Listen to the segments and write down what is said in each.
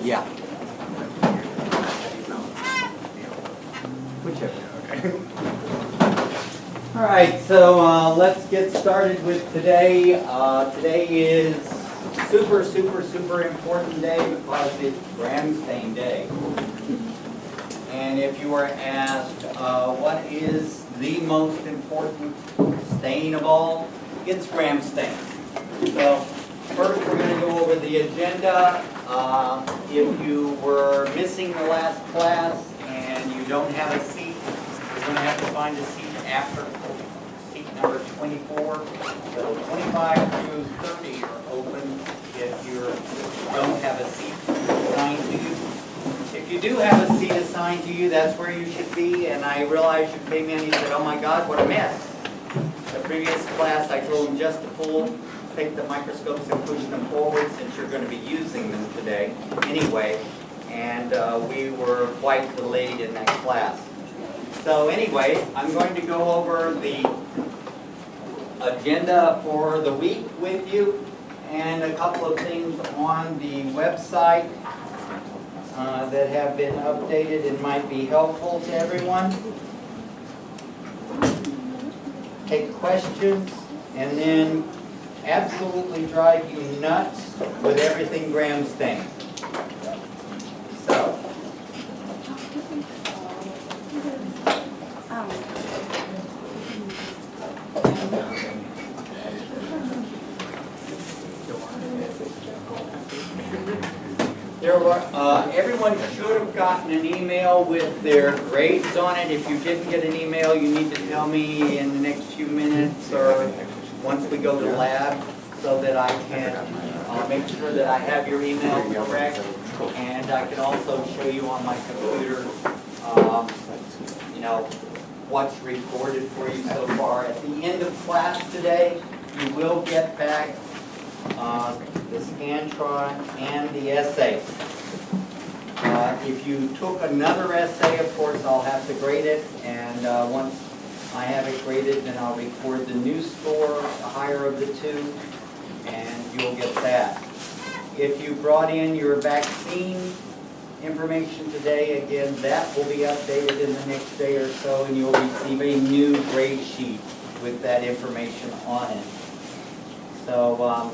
Yeah. Whichever. Okay. All right, so let's get started with today. Today is super important day because it's Gram Stain Day. And if you were asked what is the most important stain of all, it's gram stain. So first we're going to go over the agenda. If you were missing the last class and you don't have a seat, you're going to have to find a seat after seat number 24. So 25 through 30 are open if you don't have a seat assigned to you. If you do have a seat assigned to you, that's where you should be. And I realize you came in and you said, oh my God, what a mess. The previous class, I told them just to take the microscopes and push them forward since you're going to be using them today anyway. And we were quite delayed in that class. So anyway, I'm going to go over the agenda for the week with you and a couple of things on the website that have been updated and might be helpful to everyone. Take questions and then absolutely drive you nuts with everything gram stain. So, everyone should have gotten an email with their grades on it. If you didn't get an email, you need to tell me in the next few minutes or once we go to lab so that I can make sure that I have your email correct. And I can also show you on my computer, what's recorded for you so far. At the end of class today, you will get back the Scantron and the essay. If you took another essay, of course, I'll have to grade it, and once I have it graded, then I'll record the new score, the higher of the two, and you'll get that. If you brought in your vaccine information today, again, that will be updated in the next day or so, and you'll receive a new grade sheet with that information on it. So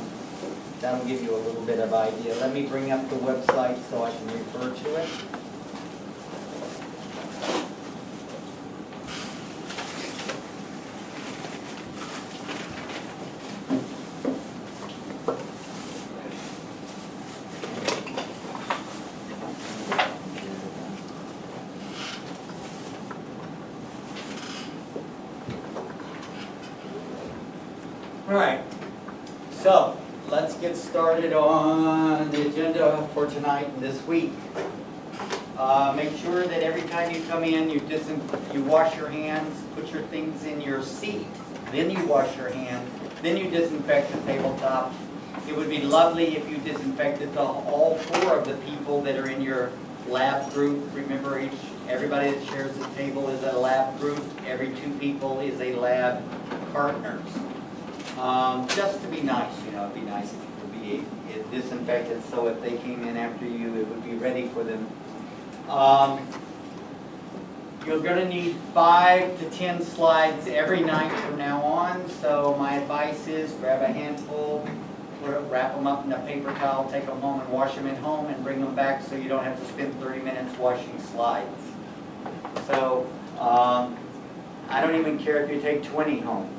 that'll give you a little bit of idea. Let me bring up the website so I can refer to it. All right, so let's get started on the agenda for tonight and this week. Make sure that every time you come in, you wash your hands, put your things in your seat, then you wash your hands, then you disinfect the tabletop. It would be lovely if you disinfected all four of the people that are in your lab group. Remember, everybody that shares the table is a lab group. Every 2 people is a lab partners. Just to be nice, it'd be nice if it would be disinfected so if they came in after you, it would be ready for them. You're going to need 5 to 10 slides every night from now on, so my advice is grab a handful, wrap them up in a paper towel, take them home and wash them at home and bring them back so you don't have to spend 30 minutes washing slides. So I don't even care if you take 20 home.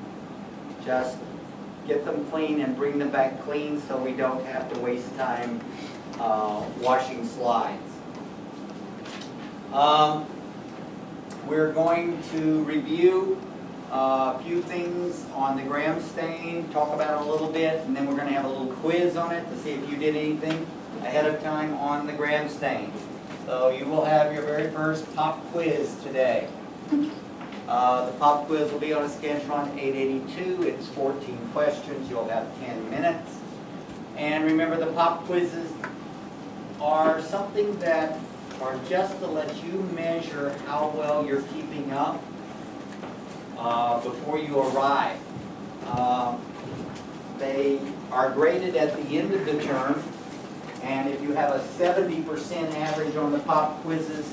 Just get them clean and bring them back clean so we don't have to waste time washing slides. We're going to review a few things on the gram stain, talk about it a little bit, and then we're going to have a little quiz on it to see if you did anything ahead of time on the gram stain. So you will have your very first pop quiz today. The pop quiz will be on a Scantron 882. It's 14 questions. You'll have 10 minutes. And remember, the pop quizzes are something that are just to let you measure how well you're keeping up before you arrive. They are graded at the end of the term, And if you have a 70% average on the pop quizzes,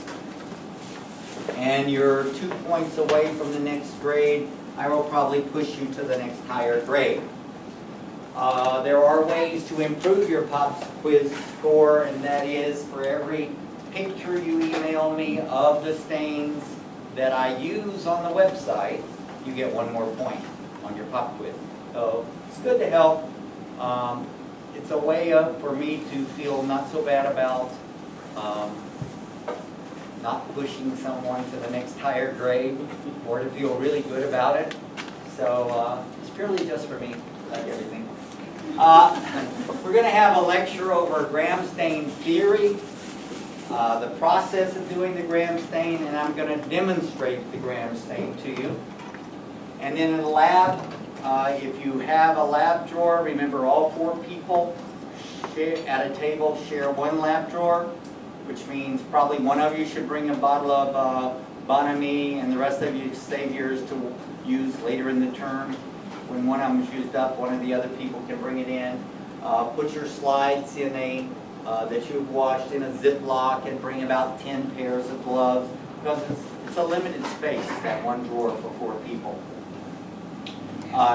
and you're 2 points away from the next grade, I will probably push you to the next higher grade. There are ways to improve your pop quiz score, and that is for every picture you email me of the stains that I use on the website, you get 1 more point on your pop quiz. So it's good to help. It's a way for me to feel not so bad about not pushing someone to the next higher grade, or to feel really good about it. So it's purely just for me, like everything. We're going to have a lecture over gram stain theory, the process of doing the gram stain, and I'm going to demonstrate the gram stain to you. And then in the lab, if you have a lab drawer, remember all 4 people at a table share 1 lab drawer, which means probably one of you should bring a bottle of Bonami, and the rest of you save yours to use later in the term. When one of them is used up, one of the other people can bring it in. Put your slides in that you've washed in a Ziploc, and bring about 10 pairs of gloves, because it's a limited space, that 1 drawer for 4 people.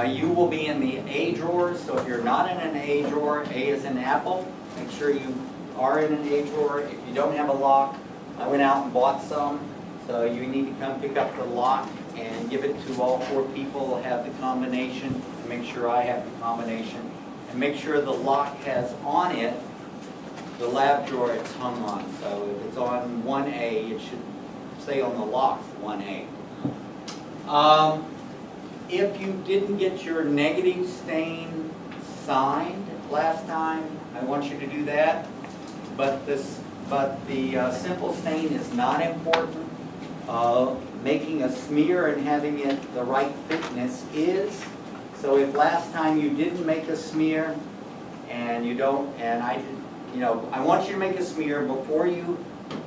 You will be in the A drawers, so if you're not in an A drawer, A is in apple, make sure you are in an A drawer. If you don't have a lock, I went out and bought some, so you need to come pick up the lock and give it to all 4 people, have the combination, and make sure I have the combination. And make sure the lock has on it the lab drawer it's hung on. So if it's on 1A, it should say on the lock 1A. If you didn't get your negative stain signed last time, I want you to do that. But the simple stain is not important. Making a smear and having it the right thickness is. So if last time you didn't make a smear, and you don't, and I want you to make a smear before you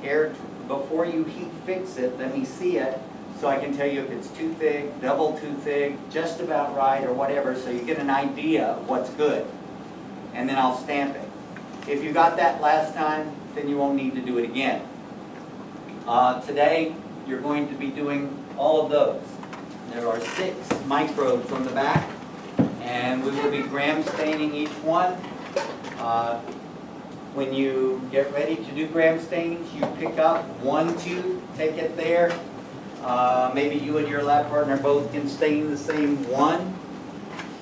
heat fix it. Let me see it, so I can tell you if it's too thick, double too thick, just about right, or whatever, so you get an idea of what's good. And then I'll stamp it. If you got that last time, then you won't need to do it again. Today, you're going to be doing all of those. There are 6 microbes on the back, and we will be gram staining each one. When you get ready to do gram stains, you pick up 1 tube, take it there. Maybe you and your lab partner both can stain the same one.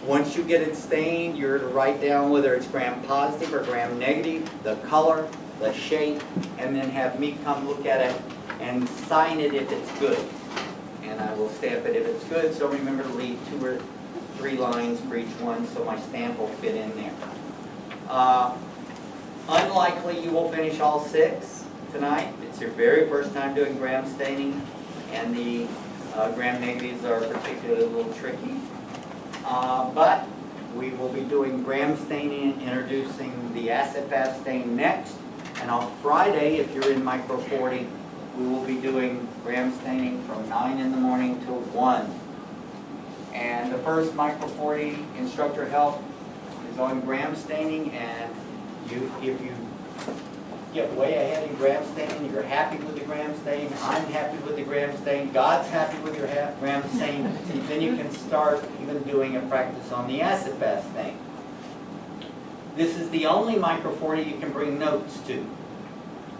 Once you get it stained, you're to write down whether it's gram positive or gram negative, the color, the shape, and then have me come look at it and sign it if it's good. And I will stamp it if it's good, so remember to leave 2 or 3 lines for each one so my stamp will fit in there. Unlikely you will finish all 6 tonight. It's your very first time doing gram staining, and the gram negatives are particularly a little tricky. But we will be doing gram staining, introducing the acid-fast stain next. And on Friday, if you're in micro 40, we will be doing gram staining from 9 in the morning till 1. And the first micro 40 instructor help is on gram staining, and if you get way ahead in gram staining, you're happy with the gram stain, I'm happy with the gram stain, God's happy with your gram stain, then you can start even doing a practice on the acid-fast stain. This is the only micro 40 you can bring notes to.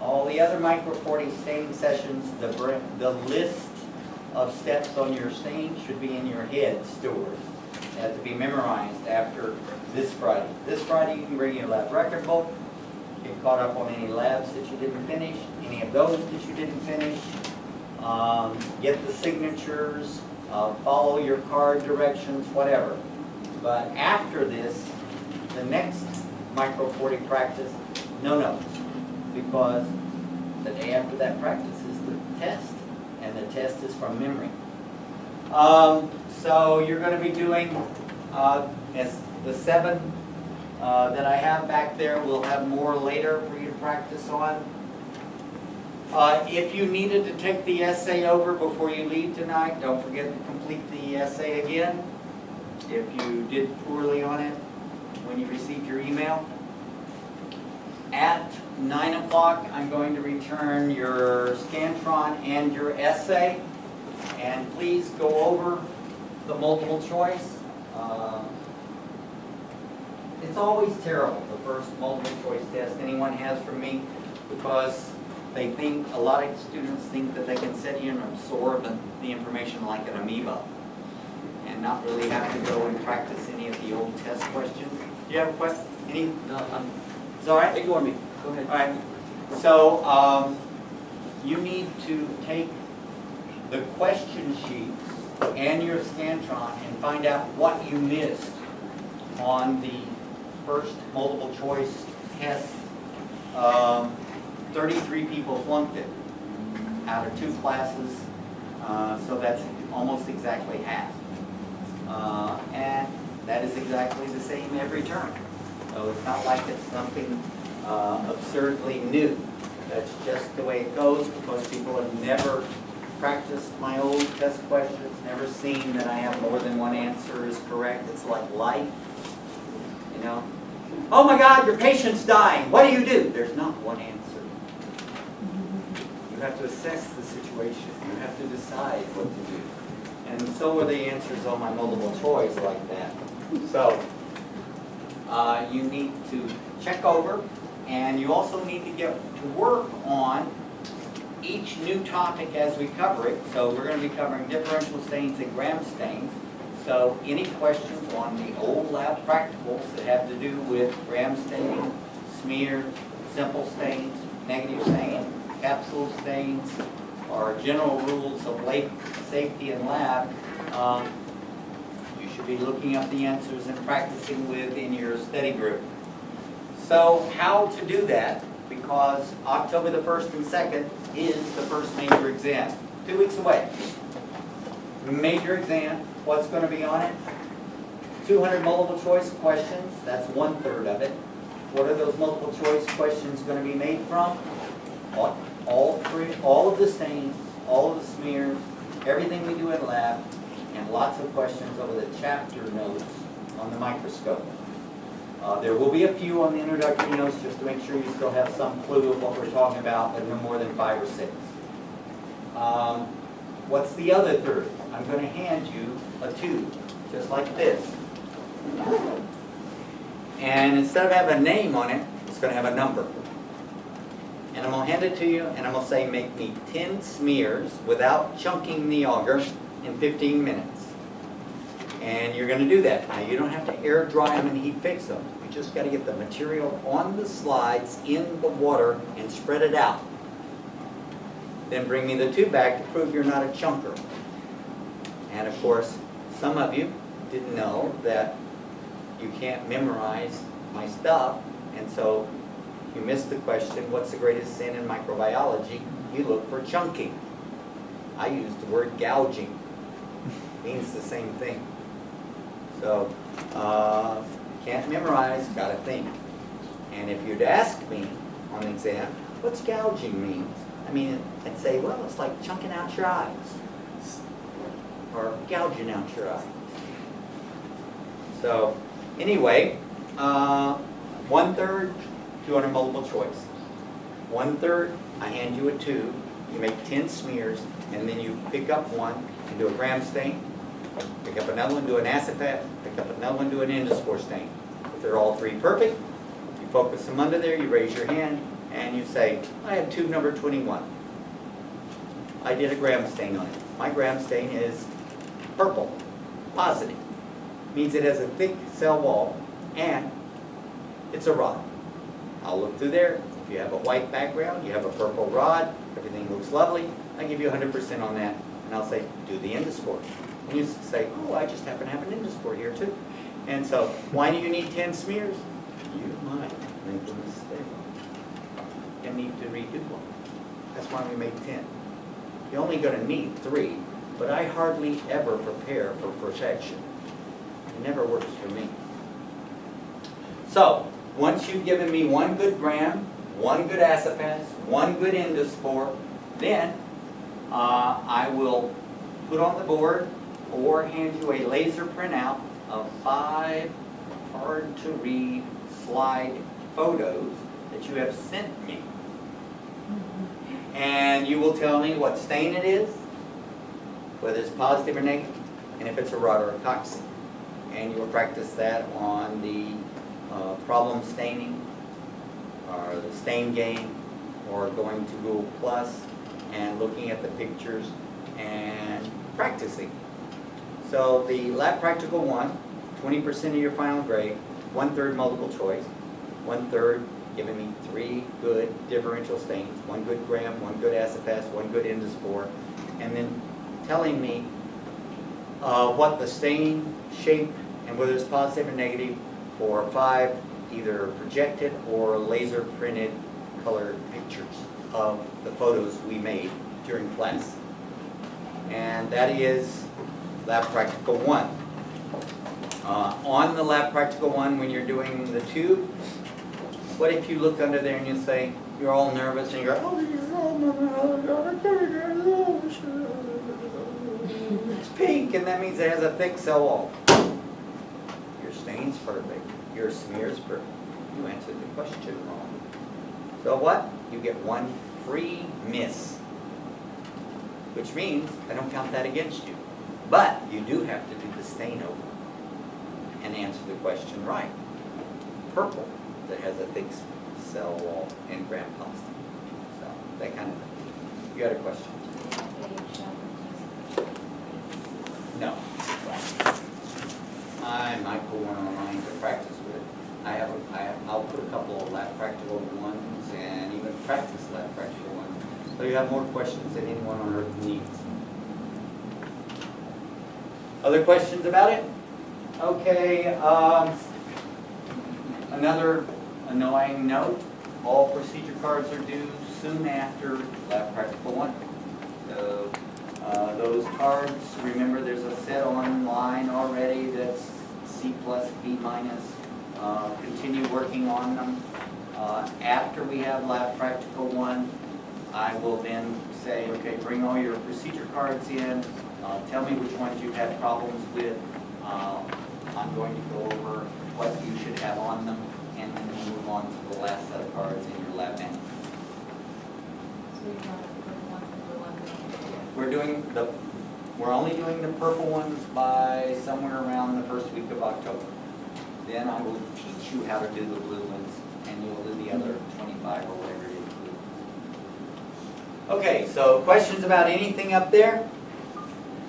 All the other micro 40 staining sessions, the list of steps on your stain should be in your head stored. It has to be memorized after this Friday. This Friday you can bring your lab record book, get caught up on any labs that you didn't finish, any of those that you didn't finish, get the signatures, follow your card directions, whatever. But after this, the next micro 40 practice, no notes, because the day after that practice is the test, and the test is from memory. So you're going to be doing as the 7 that I have back there. We'll have more later for you to practice on. If you needed to take the essay over before you leave tonight, don't forget to complete the essay again. If you did poorly on it when you received your email. At 9 o'clock, I'm going to return your Scantron and your essay. And please go over the multiple choice. It's always terrible, the first multiple choice test anyone has from me, because they think, a lot of students think that they can sit in and absorb the information like an amoeba and not really have to go and practice any of the old test questions. Do you have a question? Any? No, It's all right? ignore me. Go ahead. All right. So you need to take the question sheets and your Scantron and find out what you missed on the first multiple choice test. 33 people flunked it out of 2 classes, so that's almost exactly half. And that is exactly the same every term. So it's not like it's something absurdly new. That's just the way it goes, because people have never practiced my old test questions, never seen that I have more than one answer is correct. It's like life, you know. Oh my God, your patient's dying. What do? There's not one answer. You have to assess the situation. You have to decide what to do. And so are the answers on my multiple choice like that. So you need to check over, and you also need to get to work on each new topic as we cover it. So we're going to be covering differential stains and gram stains. So any questions on the old lab practicals that have to do with gram staining, smear, simple stains, negative stains, capsule stains, or general rules of safety in lab, you should be looking up the answers and practicing with in your study group. So how to do that, because October the 1st and 2nd is the first major exam. 2 weeks away. Major exam. What's going to be on it? 200 multiple choice questions. That's 1/3 of it. What are those multiple choice questions going to be made from? All of the stains, all of the smears, everything we do in lab, and lots of questions over the chapter notes on the microscope. There will be a few on the introductory notes just to make sure you still have some clue of what we're talking about, but no more than 5 or 6. What's the other 1/3? I'm going to hand you a tube, just like this. And instead of having a name on it, it's going to have a number. And I'm going to hand it to you, and I'm going to say, make me 10 smears without chunking the auger in 15 minutes. And you're going to do that. Now, you don't have to air dry them and heat fix them. You just got to get the material on the slides in the water and spread it out. Then bring me the tube back to prove you're not a chunker. And of course, some of you didn't know that you can't memorize my stuff, and so you missed the question, what's the greatest sin in microbiology? You look for chunking. I used the word gouging. It means the same thing. So, can't memorize, gotta think. And if you'd ask me on the exam, what's gouging means? I mean, I'd say, well, it's like chunking out your eyes. Or gouging out your eyes. So, anyway, 1/3, 200 multiple choice. 1/3, I hand you a tube, you make 10 smears, and then you pick up one and do a gram stain, pick up another one, do an acetate, pick up another one, do an endospore stain. If they're all 3 perfect, you focus them under there, you raise your hand, and you say, I have tube number 21. I did a gram stain on it. My gram stain is purple, positive. Means it has a thick cell wall, and it's a rod. I'll look through there. If you have a white background, you have a purple rod, everything looks lovely, I give you 100% on that, and I'll say, do the endospore. And you say, oh, I just happen to have an endospore here too. And so, why do you need 10 smears? You might make a mistake and need to redo one. That's why we make 10. You're only going to need 3, but I hardly ever prepare for perfection. It never works for me. So, once you've given me 1 good gram, 1 good acephate, 1 good endospore, then I will put on the board or hand you a laser printout of 5 hard-to-read slide photos that you have sent me. And you will tell me what stain it is, whether it's positive or negative, and if it's a rod or a toxin. And you will practice that on the problem staining, or the stain game, or going to Google Plus and looking at the pictures and practicing. So the Lab Practical 1, 20% of your final grade, 1/3 multiple choice, 1/3 giving me 3 good differential stains, 1 good gram, 1 good acid-fast, 1 good endospore, and then telling me what the stain, shape, and whether it's positive or negative for 5 either projected or laser printed colored pictures of the photos we made during class. And that is Lab Practical 1. On the Lab Practical 1, when you're doing the tube, what if you look under there and you say, you're all nervous and you go, it's pink, and that means it has a thick cell wall. Your stain's perfect. Your smear's perfect. You answered the question wrong. So what? You get 1 free miss, which means I don't count that against you. But you do have to do the stain over and answer the question right. Purple, that has a thick cell wall and gram positive. So that kind of thing. You had a question? No. I might go one online to practice with. I'll put a couple of Lab Practical 1s and even practice Lab Practical 1s. So you have more questions than anyone on earth needs. Other questions about it? Okay, another annoying note, all procedure cards are due soon after Lab Practical 1. So those cards, remember there's a set online already that's C+, B-. Continue working on them. After we have Lab Practical 1, I will then say, okay, bring all your procedure cards in. Tell me which ones you've had problems with. I'm going to go over what you should have on them, and then we'll move on to the last set of cards in your lab manual. We're only doing the purple ones by somewhere around the first week of October. Then I will teach you how to do the blue ones, and you'll do the other 25 or whatever it is. Okay, so questions about anything up there?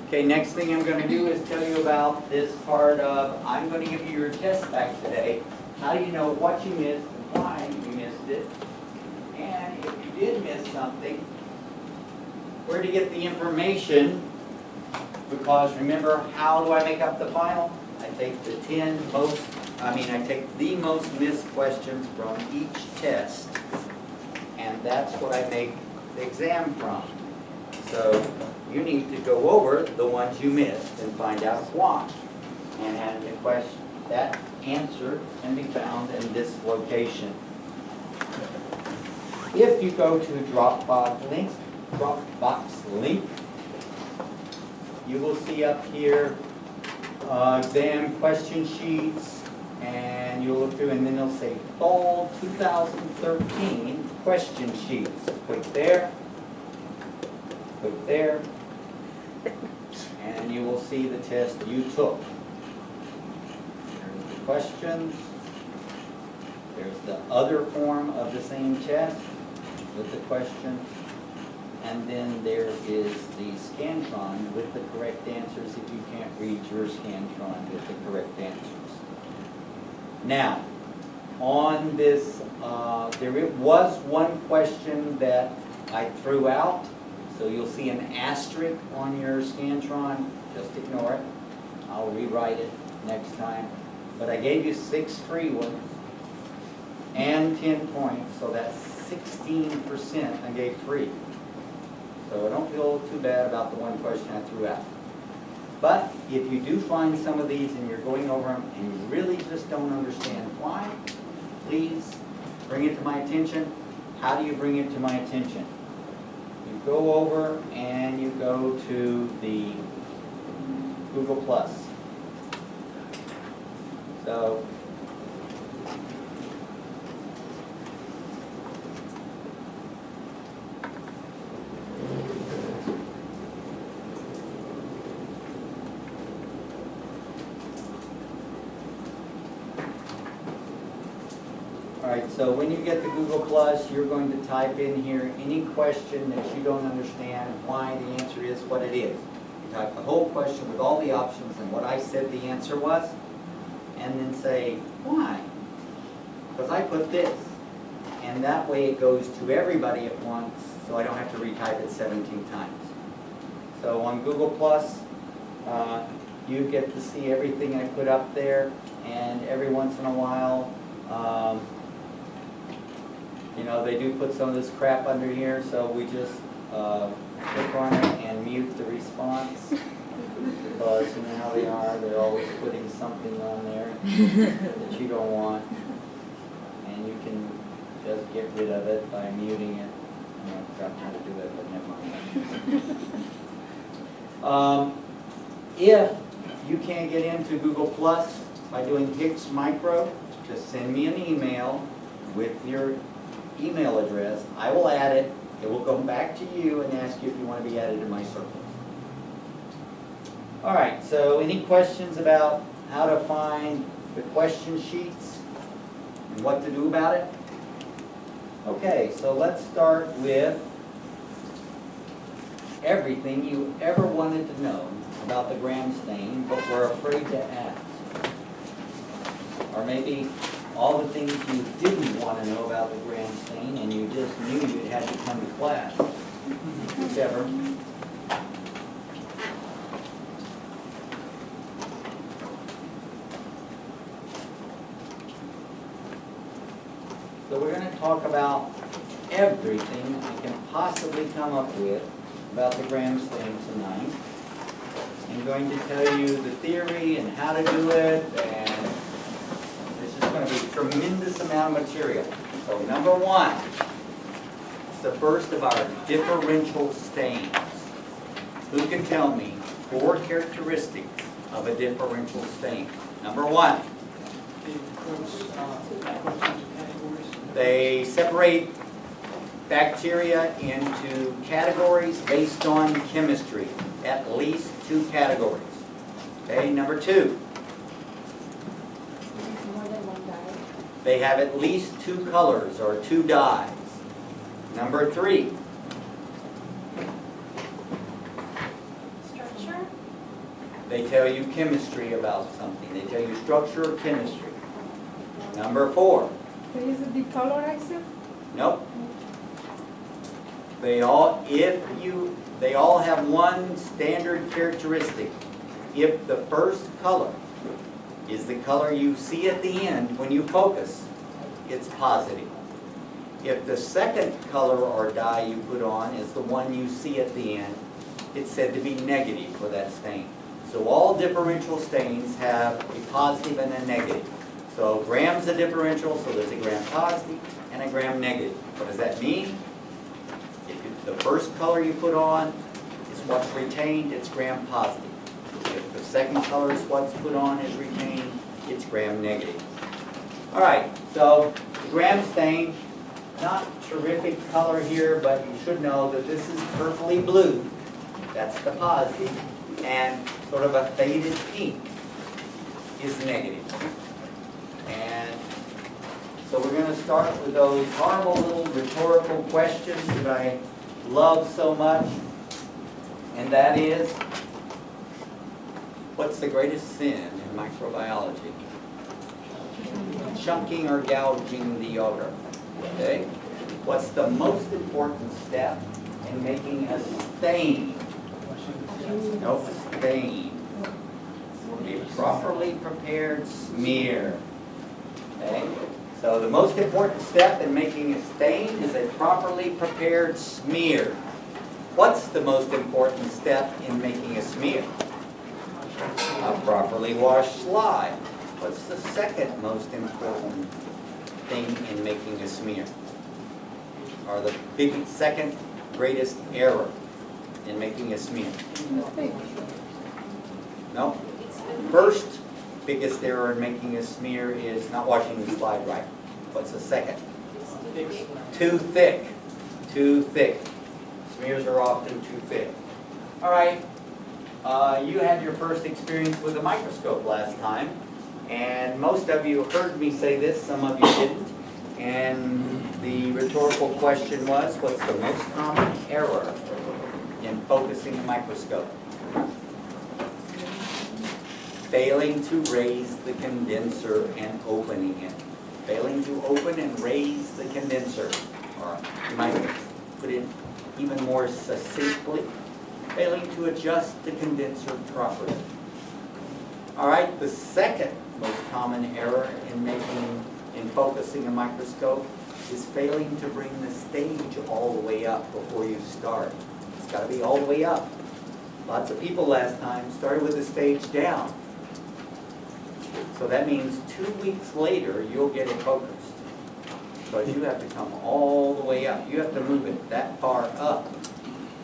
Okay, next thing I'm going to do is tell you about this part of, I'm going to give you your test back today. How do you know what you missed and why you missed it? And if you did miss something, where to get the information? Because remember, how do I make up the final? I take the I take the most missed questions from each test, and that's what I make the exam from. So you need to go over the ones you missed and find out why. And the question, that answer can be found in this location. If you go to Dropbox link, you will see up here exam question sheets, and you'll look through, and then it'll say Fall 2013 question sheets. Click there, and you will see the test you took. There's the questions. There's the other form of the same test with the questions. And then there is the Scantron with the correct answers if you can't read your Scantron with the correct answers. Now, on this, there was one question that I threw out. So you'll see an asterisk on your Scantron. Just ignore it. I'll rewrite it next time. But I gave you 6 free ones and 10 points, so that's 16% I gave free. So I don't feel too bad about the one question I threw out. But if you do find some of these and you're going over them and you really just don't understand why, please bring it to my attention. How do you bring it to my attention? You go over and you go to the Google Plus. So All right, so when you get to Google Plus, you're going to type in here any question that you don't understand why the answer is what it is. You type the whole question with all the options and what I said the answer was, and then say, why? Because I put this. And that way it goes to everybody at once, so I don't have to retype it 17 times. So on Google Plus, you get to see everything I put up there, and every once in a while, you know, they do put some of this crap under here, so we just click on it and mute the response. Because you know how they are, they're always putting something on there that you don't want. And you can just get rid of it by muting it. I forgot how to do it, but never mind. If you can't get into Google Plus by doing Hicks Micro, just send me an email with your email address. I will add it. It will come back to you and ask you if you want to be added to my circle. All right, so any questions about how to find the question sheets and what to do about it? Okay, so let's start with everything you ever wanted to know about the gram stain but were afraid to ask. Or maybe all the things you didn't want to know about the gram stain and you just knew you had to come to class. Whichever. So we're going to talk about everything we can possibly come up with about the gram stain tonight. I'm going to tell you the theory and how to do it, and this is going to be a tremendous amount of material. So number one, it's the first of our differential stains. Who can tell me 4 characteristics of a differential stain? Number one, they separate bacteria into categories based on chemistry, at least 2 categories. Okay, number 2, they have at least 2 colors or 2 dyes. Number 3, Structure? they tell you chemistry about something. They tell you structure or chemistry. Number 4, Is it depolarizer? nope. They all have one standard characteristic. If the first color is the color you see at the end when you focus, it's positive. If the second color or dye you put on is the one you see at the end, it's said to be negative for that stain. So all differential stains have a positive and a negative. So gram's a differential, so there's a gram positive and a gram negative. What does that mean? If the first color you put on is what's retained, it's gram positive. If the second color is what's put on is retained, it's gram negative. All right, so the gram stain, not terrific color here, but you should know that this is purpley blue. That's the positive. And sort of a faded pink is negative. And so we're going to start with those horrible little rhetorical questions that I love so much. And that is, what's the greatest sin in microbiology? Chunking or gouging the yogurt. Okay? What's the most important step in making a stain? No stain. A properly prepared smear. Okay? So the most important step in making a stain is a properly prepared smear. What's the most important step in making a smear? A properly washed slide. What's the second most important thing in making a smear? Or the second greatest error in making a smear? No. First biggest error in making a smear is not washing the slide right. What's the second? Too thick. Too thick. Smears are often too thick. All right. You had your first experience with a microscope last time, and most of you heard me say this, some of you didn't. And the rhetorical question was, what's the most common error in focusing a microscope? Failing to raise the condenser and opening it. Failing to open and raise the condenser. Or you might put it even more succinctly, failing to adjust the condenser properly. All right, the second most common error in focusing a microscope is failing to bring the stage all the way up before you start. It's got to be all the way up. Lots of people last time started with the stage down. So that means 2 weeks later, you'll get it focused. But you have to come all the way up. You have to move it that far up.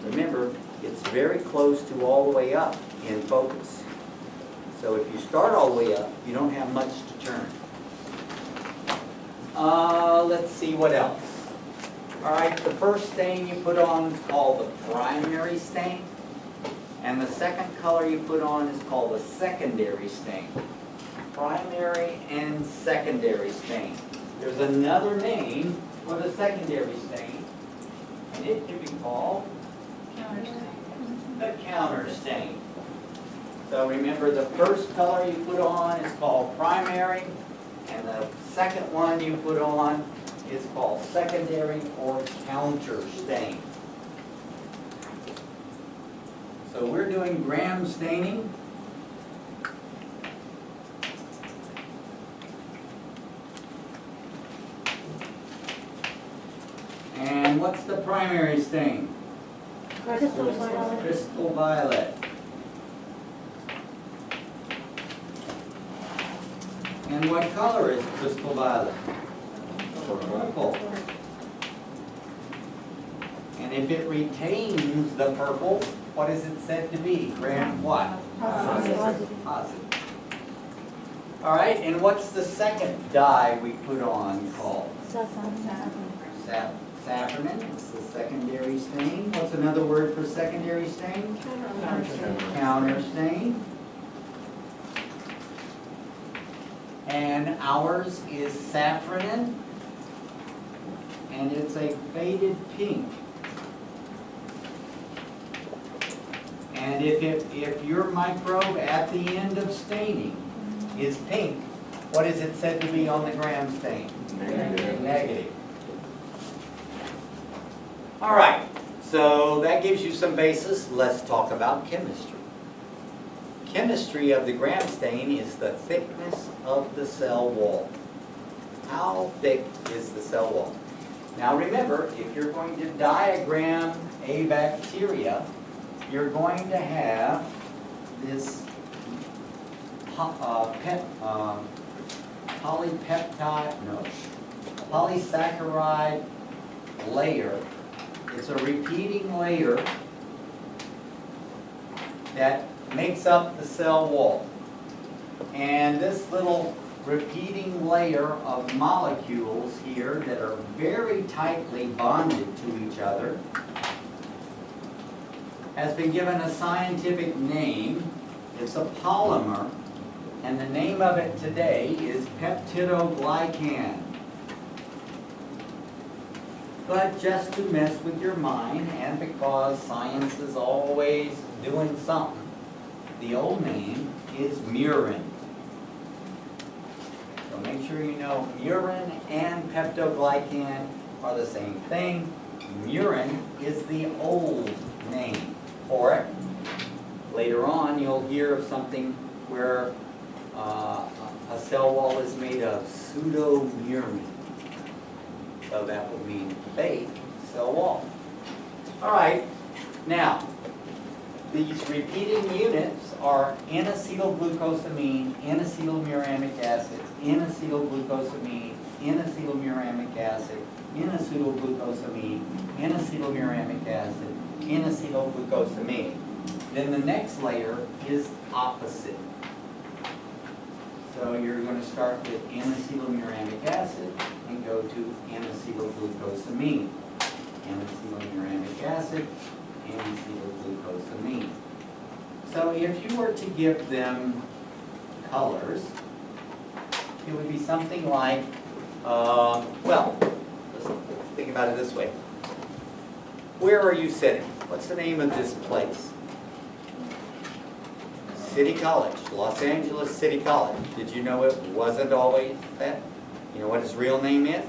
Remember, it's very close to all the way up in focus. So if you start all the way up, you don't have much to turn. Let's see what else. All right, the first stain you put on is called the primary stain. And the second color you put on is called the secondary stain. Primary and secondary stain. There's another name for the secondary stain, and it can be called the counter stain. So remember, the first color you put on is called primary, and the second one you put on is called secondary or counter stain. So we're doing gram staining. And what's the primary stain? Crystal violet. Crystal violet. And what color is crystal violet? Purple. And if it retains the purple, what is it said to be? Gram what? Positive. Positive. All right, and what's the second dye we put on called? Safranin. It's the secondary stain. What's another word for secondary stain? Counter stain. And ours is safranin, and it's a faded pink. And if your microbe at the end of staining is pink, what is it said to be on the gram stain? Negative. All right, so that gives you some basis. Let's talk about chemistry. Chemistry of the gram stain is the thickness of the cell wall. How thick is the cell wall? Now remember, if you're going to diagram a bacteria, you're going to have this polysaccharide layer. It's a repeating layer that makes up the cell wall. And this little repeating layer of molecules here that are very tightly bonded to each other has been given a scientific name. It's a polymer, and the name of it today is peptidoglycan. But just to mess with your mind, and because science is always doing something, the old name is murin. So make sure you know murin and peptidoglycan are the same thing. Murin is the old name for it. Later on, you'll hear of something where a cell wall is made of pseudomurin. So that would mean fake cell wall. All right, now, these repeating units are N-acetylglucosamine, N-acetylmuramic acid, N-acetylglucosamine, N-acetylmuramic acid, N-acetylglucosamine, N-acetylmuramic acid, N-acetylglucosamine. Then the next layer is opposite. So you're going to start with N-acetylmuramic acid and go to N-acetylglucosamine. N-acetylmuramic acid, N-acetylglucosamine. So if you were to give them colors, it would be something like Well, let's think about it this way. Where are you sitting? What's the name of this place? City College, Los Angeles City College. Did you know it wasn't always that? You know what its real name is?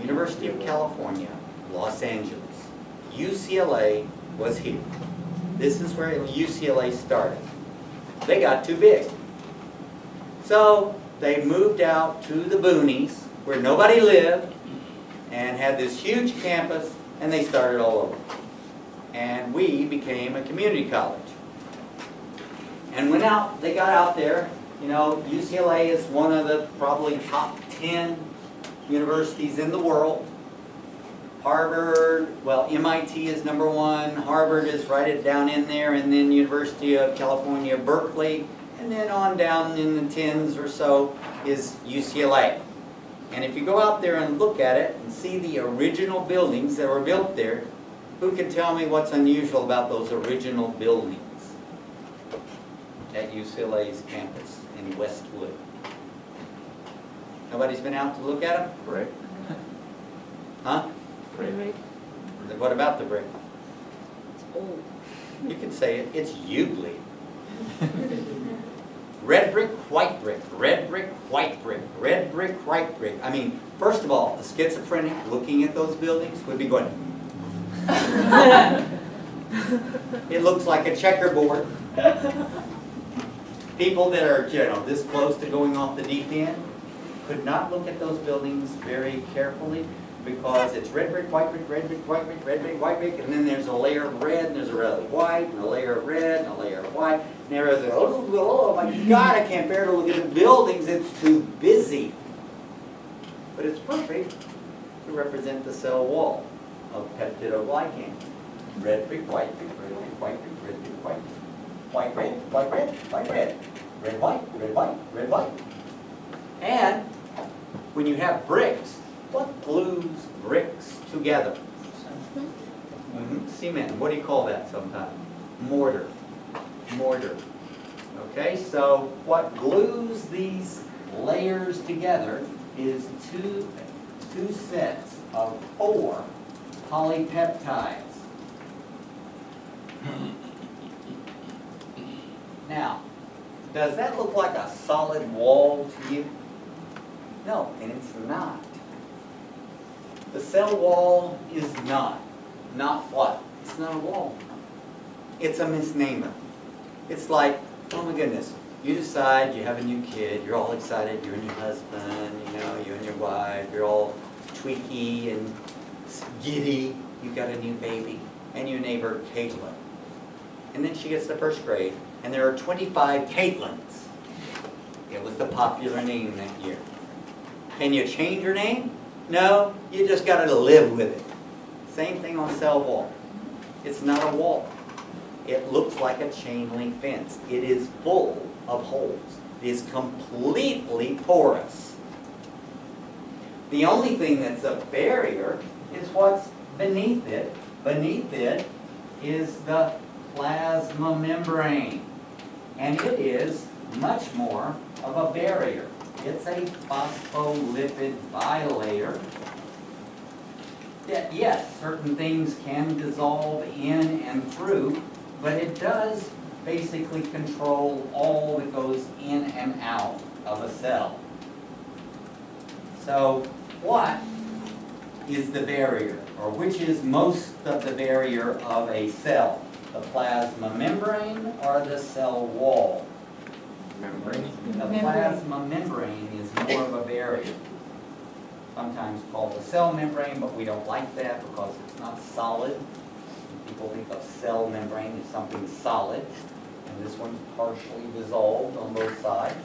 University of California, Los Angeles. UCLA was here. This is where UCLA started. They got too big. So they moved out to the boonies where nobody lived and had this huge campus, and they started all over. And we became a community college. And they got out there, you know, UCLA is one of the probably top 10 universities in the world. Harvard, well, MIT is number one, Harvard is right down in there, and then University of California, Berkeley, and then on down in the tens or so is UCLA. And if you go out there and look at it and see the original buildings that were built there, who can tell me what's unusual about those original buildings at UCLA's campus in Westwood? Nobody's been out to look at them? Brick. Huh? Right. What about the brick? It's old. You can say it. It's Euclid. Red brick, white brick, red brick, white brick, red brick, white brick. I mean, first of all, the schizophrenic looking at those buildings would be going, it looks like a checkerboard. People that are, you know, this close to going off the deep end could not look at those buildings very carefully, because it's red brick, white brick, red brick, white brick, red brick, white brick, and then there's a layer of red, and there's a layer of white, and a layer of red, and a layer of white, and everyone's like, oh my God, I can't bear to look at the buildings, it's too busy. But it's perfect to represent the cell wall of peptidoglycan. Red brick, white brick, red brick, white brick, red brick, white brick. White red, white red, white red, red white, red white, red white. And when you have bricks, what glues bricks together? Cement. What do you call that sometimes? Mortar. Mortar. Okay, so what glues these layers together is two sets of 4 polypeptides. Now, does that look like a solid wall to you? No, and it's not. The cell wall is not. Not what? It's not a wall. It's a misnomer. It's like, oh my goodness, you decide you have a new kid, you're all excited, you and your husband, you know, you and your wife, you're all tweaky and giddy, you got a new baby, and your neighbor Caitlin. And then she gets to 1st grade, and there are 25 Caitlins. It was the popular name that year. Can you change your name? No, you just got to live with it. Same thing on cell wall. It's not a wall. It looks like a chain link fence. It is full of holes. It is completely porous. The only thing that's a barrier is what's beneath it. Beneath it is the plasma membrane. And it is much more of a barrier. It's a phospholipid bilayer. Yes, certain things can dissolve in and through, but it does basically control all that goes in and out of a cell. So what is the barrier, or which is most of the barrier of a cell? The plasma membrane or the cell wall? Membrane. The plasma membrane is more of a barrier. Sometimes called the cell membrane, but we don't like that because it's not solid. People think of cell membrane as something solid, and this one's partially dissolved on both sides.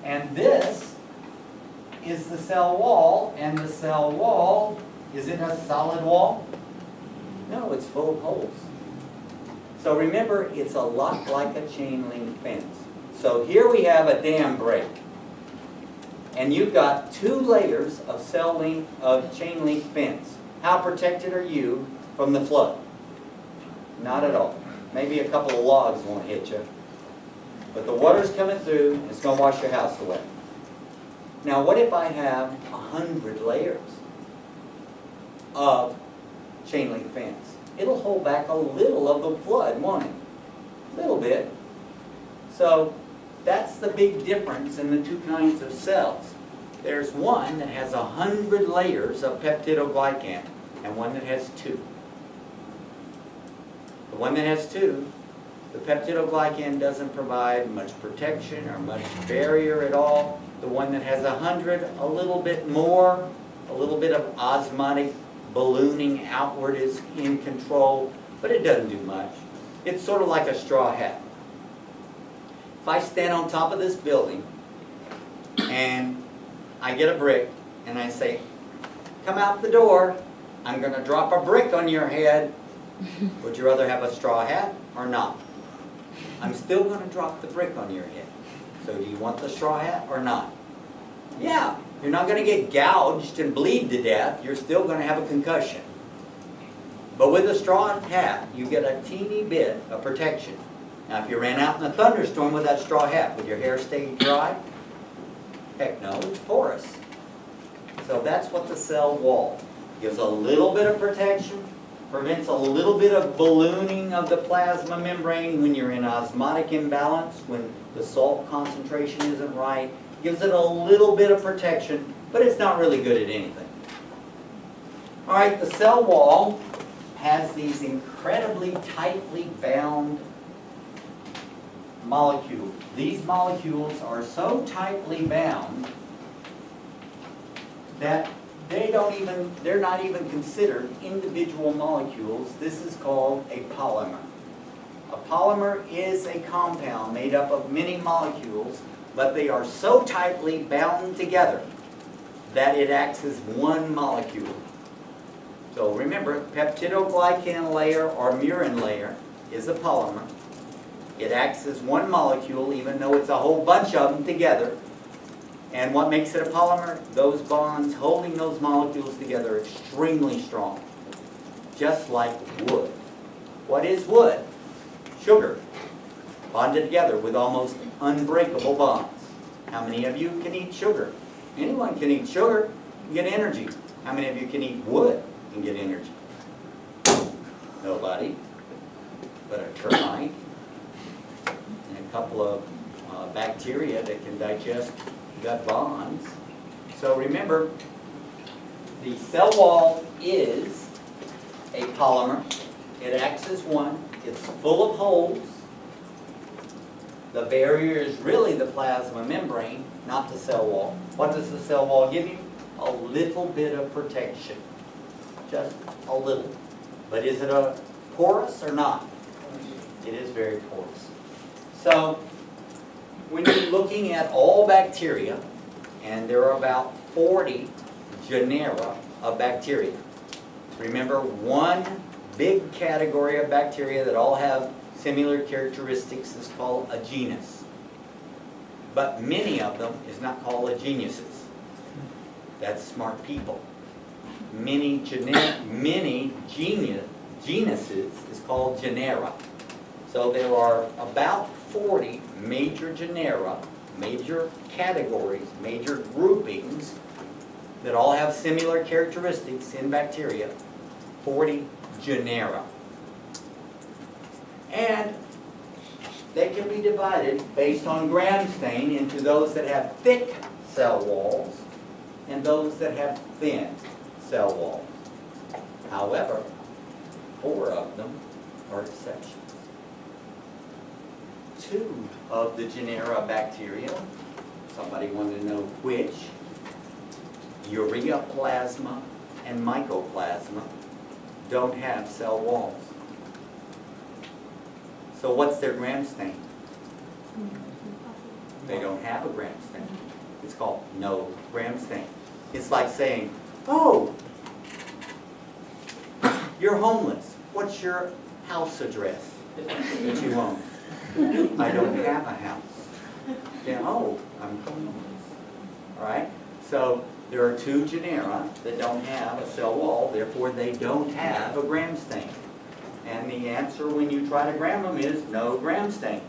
And this is the cell wall, and the cell wall, is it a solid wall? No, it's full of holes. So remember, it's a lot like a chain link fence. So here we have a dam break. And you've got 2 layers of chain link fence. How protected are you from the flood? Not at all. Maybe a couple of logs won't hit you. But the water's coming through, and it's going to wash your house away. Now what if I have 100 layers of chain link fence? It'll hold back a little of the flood, won't it? A little bit. So that's the big difference in the two kinds of cells. There's one that has 100 layers of peptidoglycan and one that has 2. The one that has 2, the peptidoglycan doesn't provide much protection or much barrier at all. The one that has 100, a little bit more, a little bit of osmotic ballooning outward is in control, but it doesn't do much. It's sort of like a straw hat. If I stand on top of this building and I get a brick and I say, come out the door, I'm going to drop a brick on your head, would you rather have a straw hat or not? I'm still going to drop the brick on your head. So do you want the straw hat or not? Yeah, you're not going to get gouged and bleed to death. You're still going to have a concussion. But with a straw hat, you get a teeny bit of protection. Now, if you ran out in a thunderstorm with that straw hat, would your hair stay dry? Heck no, it's porous. So that's what the cell wall gives: a little bit of protection, prevents a little bit of ballooning of the plasma membrane when you're in osmotic imbalance, when the salt concentration isn't right, gives it a little bit of protection, but it's not really good at anything. All right, the cell wall has these incredibly tightly bound molecules. These molecules are so tightly bound that they're not even considered individual molecules. This is called a polymer. A polymer is a compound made up of many molecules, but they are so tightly bound together that it acts as one molecule. So remember, peptidoglycan layer or murin layer is a polymer. It acts as one molecule, even though it's a whole bunch of them together. And what makes it a polymer? Those bonds holding those molecules together are extremely strong, just like wood. What is wood? Sugar, bonded together with almost unbreakable bonds. How many of you can eat sugar? Anyone can eat sugar and get energy. How many of you can eat wood and get energy? Nobody, but a termite and a couple of bacteria that can digest gut bonds. So remember, the cell wall is a polymer. It acts as one. It's full of holes. The barrier is really the plasma membrane, not the cell wall. What does the cell wall give you? A little bit of protection. Just a little. But is it a porous or not? It is very porous. So, when you're looking at all bacteria, and there are about 40 genera of bacteria. Remember, one big category of bacteria that all have similar characteristics is called a genus. But many of them is not called a genuses. That's smart people. Many genuses is called genera. So there are about 40 major genera, major categories, major groupings that all have similar characteristics in bacteria. 40 genera. And they can be divided based on gram stain into those that have thick cell walls and those that have thin cell walls. However, 4 of them are exceptions. 2 of the genera of bacteria, somebody wanted to know which, ureaplasma and mycoplasma, don't have cell walls. So what's their gram stain? They don't have a gram stain. It's called no gram stain. It's like saying, oh, you're homeless. What's your house address that you own? I don't have a house. Yeah, oh, I'm homeless. All right? So there are 2 genera that don't have a cell wall, therefore they don't have a gram stain. And the answer when you try to gram them is no gram stain.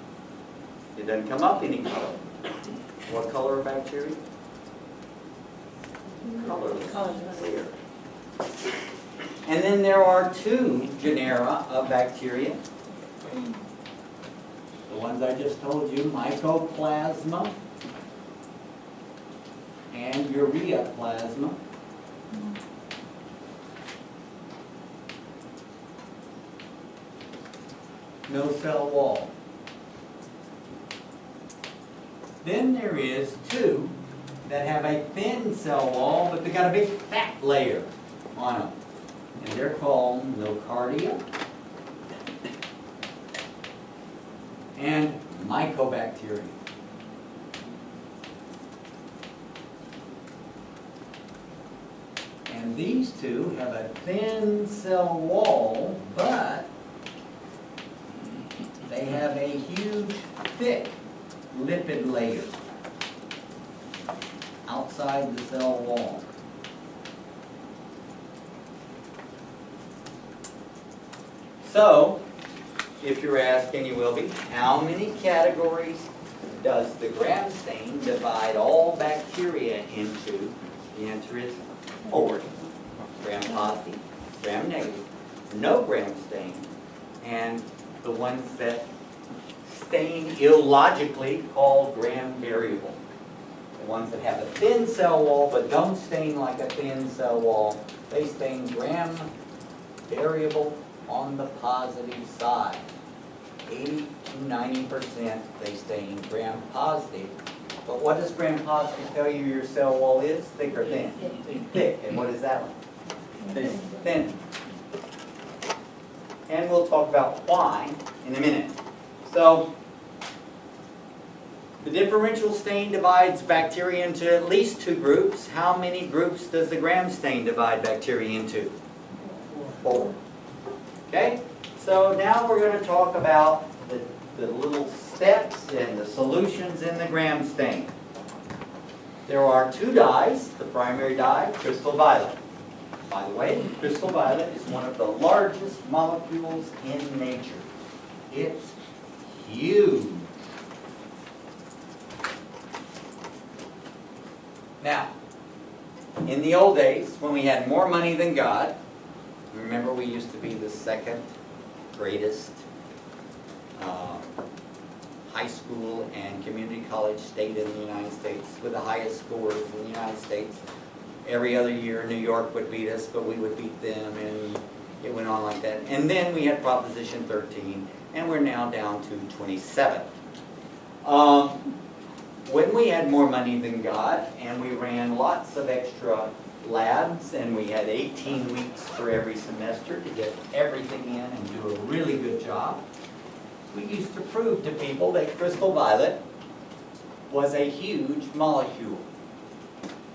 It doesn't come up any color. What color are bacteria? colorless, clear. And then there are two genera of bacteria. The ones I just told you, Mycoplasma and Ureaplasma. No cell wall. Then there is two that have a thin cell wall, but they got a big fat layer on them. And they're called Nocardia and Mycobacteria. And these two have a thin cell wall, but they have a huge, thick lipid layer outside the cell wall. So, if you're asked, and you will be, how many categories does the Gram stain divide all bacteria into? The answer is 4. Gram positive, Gram negative, no Gram stain, and the ones that stain illogically called Gram variable. The ones that have a thin cell wall but don't stain like a thin cell wall, they stain Gram variable on the positive side. 80 to 90% they stain Gram positive. But what does Gram positive tell you your cell wall is? Thick or thin? Thick. And what is that one? Thin. Thin. And we'll talk about why in a minute. So, the differential stain divides bacteria into at least 2 groups. How many groups does the Gram stain divide bacteria into? 4. Okay? So now we're going to talk about the little steps and the solutions in the Gram stain. There are 2 dyes. The primary dye, crystal violet. By the way, crystal violet is one of the largest molecules in nature. It's huge. Now, in the old days, when we had more money than God, remember we used to be the 2nd greatest high school and community college state in the United States with the highest scores in the United States. Every other year New York would beat us, but we would beat them, and it went on like that. And then we had Proposition 13, and we're now down to 27. When we had more money than God, and we ran lots of extra labs, and we had 18 weeks for every semester to get everything in and do a really good job, we used to prove to people that crystal violet was a huge molecule.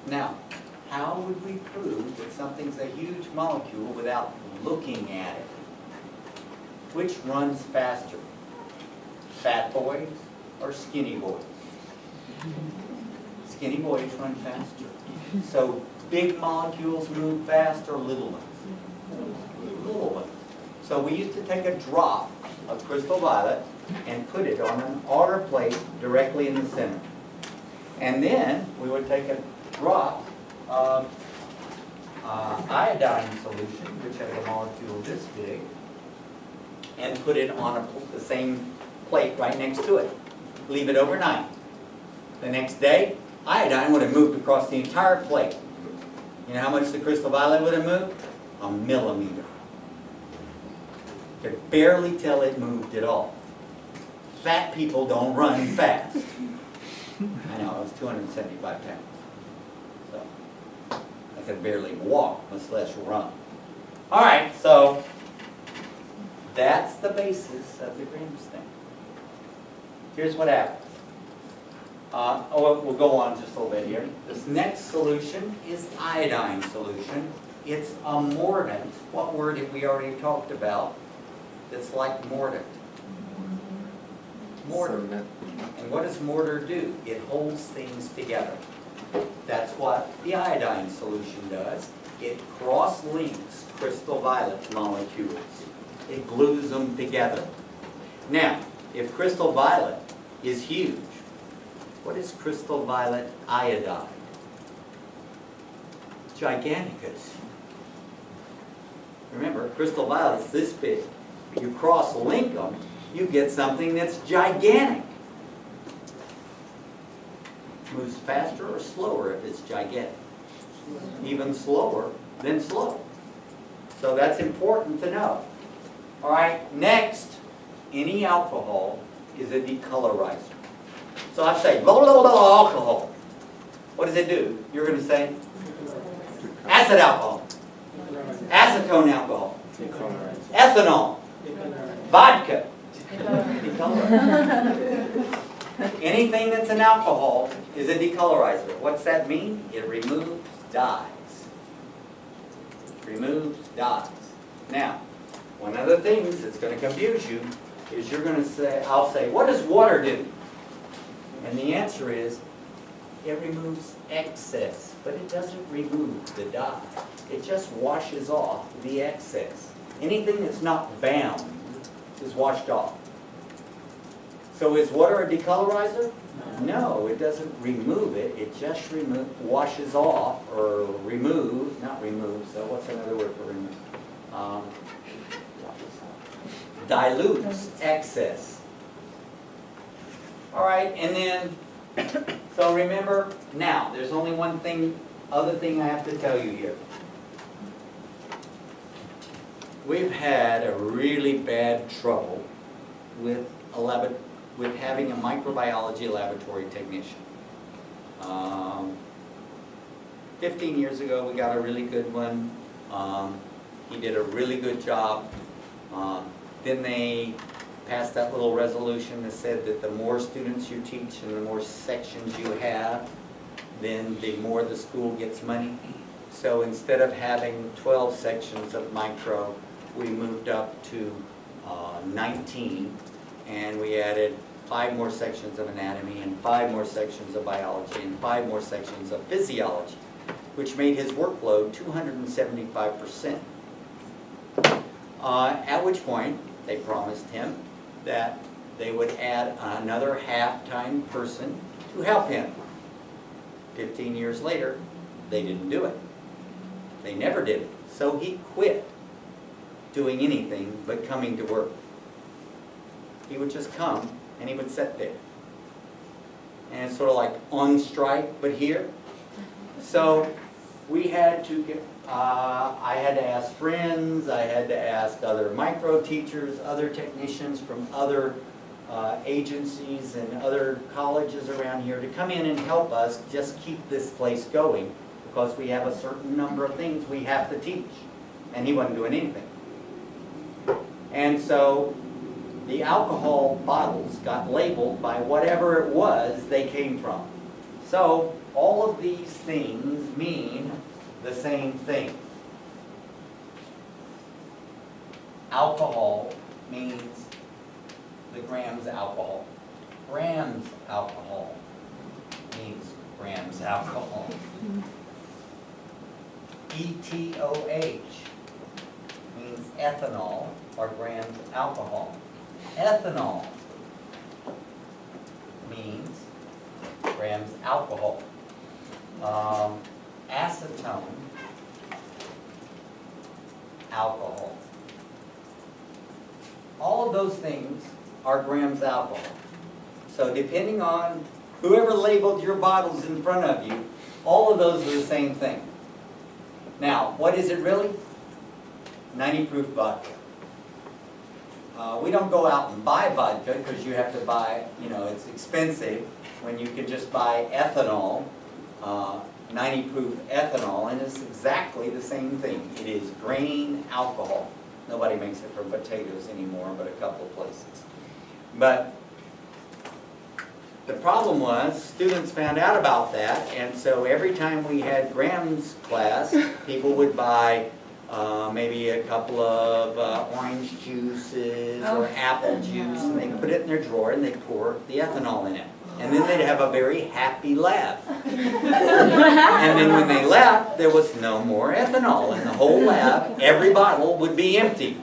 Now, how would we prove that something's a huge molecule without looking at it? Which runs faster? Fat boys or skinny boys? Skinny boys run faster. So big molecules move fast or little ones? Little ones. So we used to take a drop of crystal violet and put it on an agar plate directly in the center. And then we would take a drop of iodine solution, which has a molecule this big, and put it on the same plate right next to it. Leave it overnight. The next day, iodine would have moved across the entire plate. You know how much the crystal violet would have moved? A millimeter. You could barely tell it moved at all. Fat people don't run fast. I know, I was 275 pounds. So, I could barely walk, much less run. All right, so that's the basis of the Gram stain. Here's what happens. We'll go on just a little bit here. This next solution is iodine solution. It's a mordant. What word have we already talked about that's like mordant? Mortar. And what does mortar do? It holds things together. That's what the iodine solution does. It cross-links crystal violet molecules. It glues them together. Now, if crystal violet is huge, what is crystal violet iodide? giganticus. Remember, crystal violet's this big. You cross-link them, you get something that's gigantic. Moves faster or slower if it's gigantic. Even slower than slow. So that's important to know. All right, next, any alcohol is a decolorizer. So I say, blah, blah, blah, alcohol. What does it do? You're going to say, acid alcohol, acetone alcohol, ethanol, vodka. Decolorizer. Anything that's an alcohol is a decolorizer. What's that mean? It removes dyes. Removes dyes. Now, one of the things that's going to confuse you is you're going to say, I'll say, what does water do? And the answer is, it removes excess, but it doesn't remove the dye. It just washes off the excess. Anything that's not bound is washed off. So is water a decolorizer? No, it doesn't remove it. It just washes off, or removes, not removes, so what's another word for remove? Dilutes excess. All right, and then, so remember, now, there's only one thing, other thing I have to tell you here. We've had a really bad trouble with having a microbiology laboratory technician. 15 years ago, we got a really good one. He did a really good job. Then they passed that little resolution that said that the more students you teach and the more sections you have, then the more the school gets money. So instead of having 12 sections of micro, we moved up to 19, and we added 5 more sections of anatomy and 5 more sections of biology and 5 more sections of physiology, which made his workload 275%. At which point, they promised him that they would add another half-time person to help him. 15 years later, they didn't do it. They never did it. So he quit doing anything but coming to work. He would just come and he would sit there. And it's sort of like on strike, but here. So we had to get, I had to ask friends, I had to ask other micro teachers, other technicians from other agencies and other colleges around here to come in and help us just keep this place going, because we have a certain number of things we have to teach. And he wasn't doing anything. And so the alcohol bottles got labeled by whatever it was they came from. So all of these things mean the same thing. Alcohol means the grams alcohol. Grams alcohol means grams alcohol. ETOH means ethanol or grams alcohol. Ethanol means grams alcohol. Acetone, alcohol. All of those things are grams alcohol. So depending on whoever labeled your bottles in front of you, all of those are the same thing. Now, what is it really? 90 proof vodka. We don't go out and buy vodka because you have to buy, it's expensive when you can just buy ethanol, 90 proof ethanol, and it's exactly the same thing. It is grain alcohol. Nobody makes it from potatoes anymore, but a couple of places. But the problem was, students found out about that, and so every time we had grams class, people would buy maybe a couple of orange juices or apple juice, and they'd put it in their drawer and they'd pour the ethanol in it. And then they'd have a very happy laugh. And then when they left, there was no more ethanol in the whole lab. Every bottle would be empty.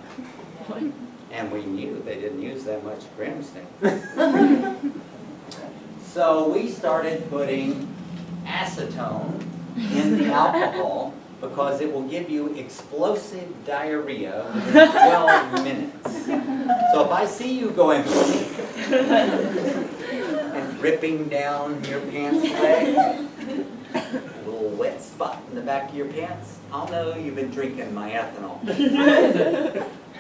And we knew they didn't use that much Gramstein. So we started putting acetone in the alcohol because it will give you explosive diarrhea within 12 minutes. So if I see you going and dripping down your pants leg, a little wet spot in the back of your pants, I'll know you've been drinking my ethanol.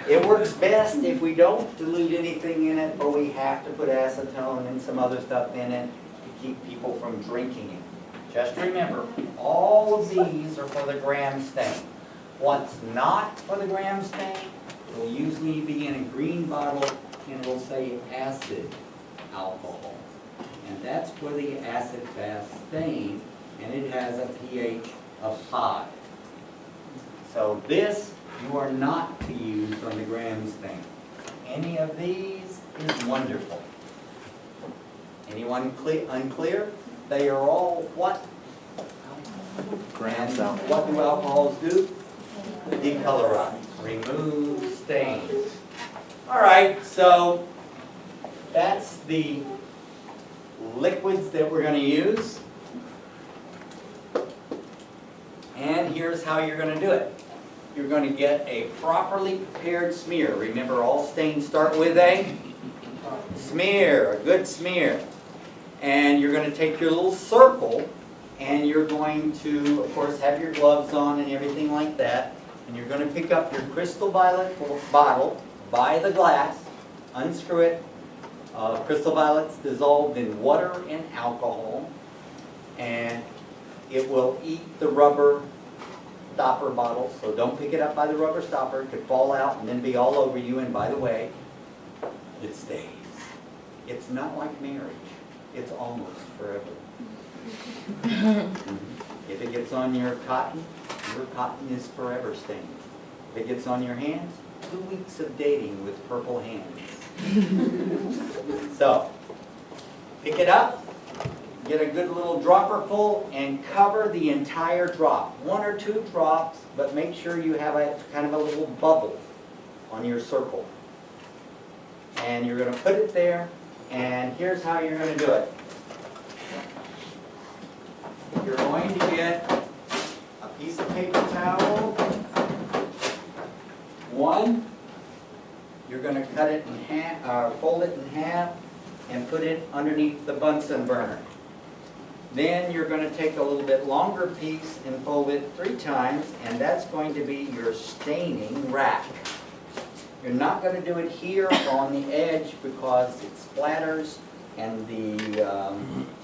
It works best if we don't dilute anything in it, or we have to put acetone and some other stuff in it to keep people from drinking it. Just remember, all of these are for the gram stain. What's not for the gram stain will usually be in a green bottle and it will say acid alcohol. And that's for the acid-fast stain, and it has a pH of 5. So this you are not to use on the gram stain. Any of these is wonderful. Anyone unclear? They are all what? Grams And what do alcohols do? Decolorize, remove stains. All right, so that's the liquids that we're going to use. And here's how you're going to do it. You're going to get a properly prepared smear. Remember, all stains start with a smear, a good smear. And you're going to take your little circle, and you're going to, of course, have your gloves on and everything like that. And you're going to pick up your crystal violet bottle by the glass, unscrew it. Crystal violet's dissolved in water and alcohol, and it will eat the rubber stopper bottle, so don't pick it up by the rubber stopper. It could fall out and then be all over you, and by the way, it stays. It's not like marriage. It's almost forever. If it gets on your cotton is forever stained. If it gets on your hands, 2 weeks of dating with purple hands. So, pick it up, get a good little dropper full, and cover the entire drop. 1 or 2 drops, but make sure you have a kind of a little bubble on your circle. And you're going to put it there, and here's how you're going to do it. You're going to get a piece of paper towel. One, you're going to cut it in half, fold it in half, and put it underneath the Bunsen burner. Then you're going to take a little bit longer piece and fold it 3 times, and that's going to be your staining rack. You're not going to do it here on the edge because it splatters and the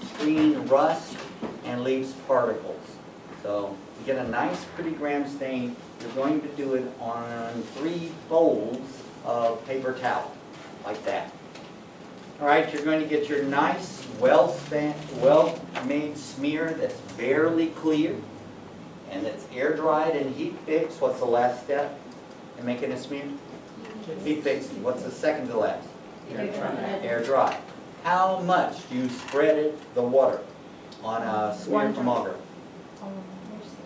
screen rusts and leaves particles. So to get a nice pretty gram stain, you're going to do it on 3 folds of paper towel, like that. All right, you're going to get your nice, well-made smear that's barely clear and it's air dried and heat fixed. What's the last step in making a smear? Heat fixing. What's the second to last? Air dry. How much do you spread it, the water, on a smear thermometer?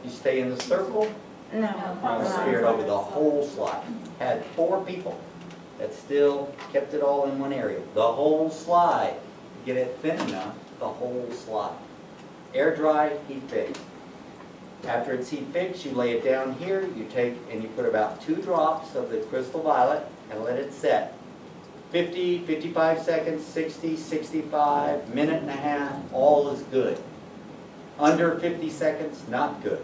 You stay in the circle? No. You smear it over the whole slide. Had 4 people that still kept it all in one area. The whole slide. Get it thin enough, the whole slide. Air dry, heat fixed. After it's heat fixed, you lay it down here, you take and you put about 2 drops of the crystal violet and let it set. 50, 55 seconds, 60, 65, minute and a half, all is good. Under 50 seconds, not good.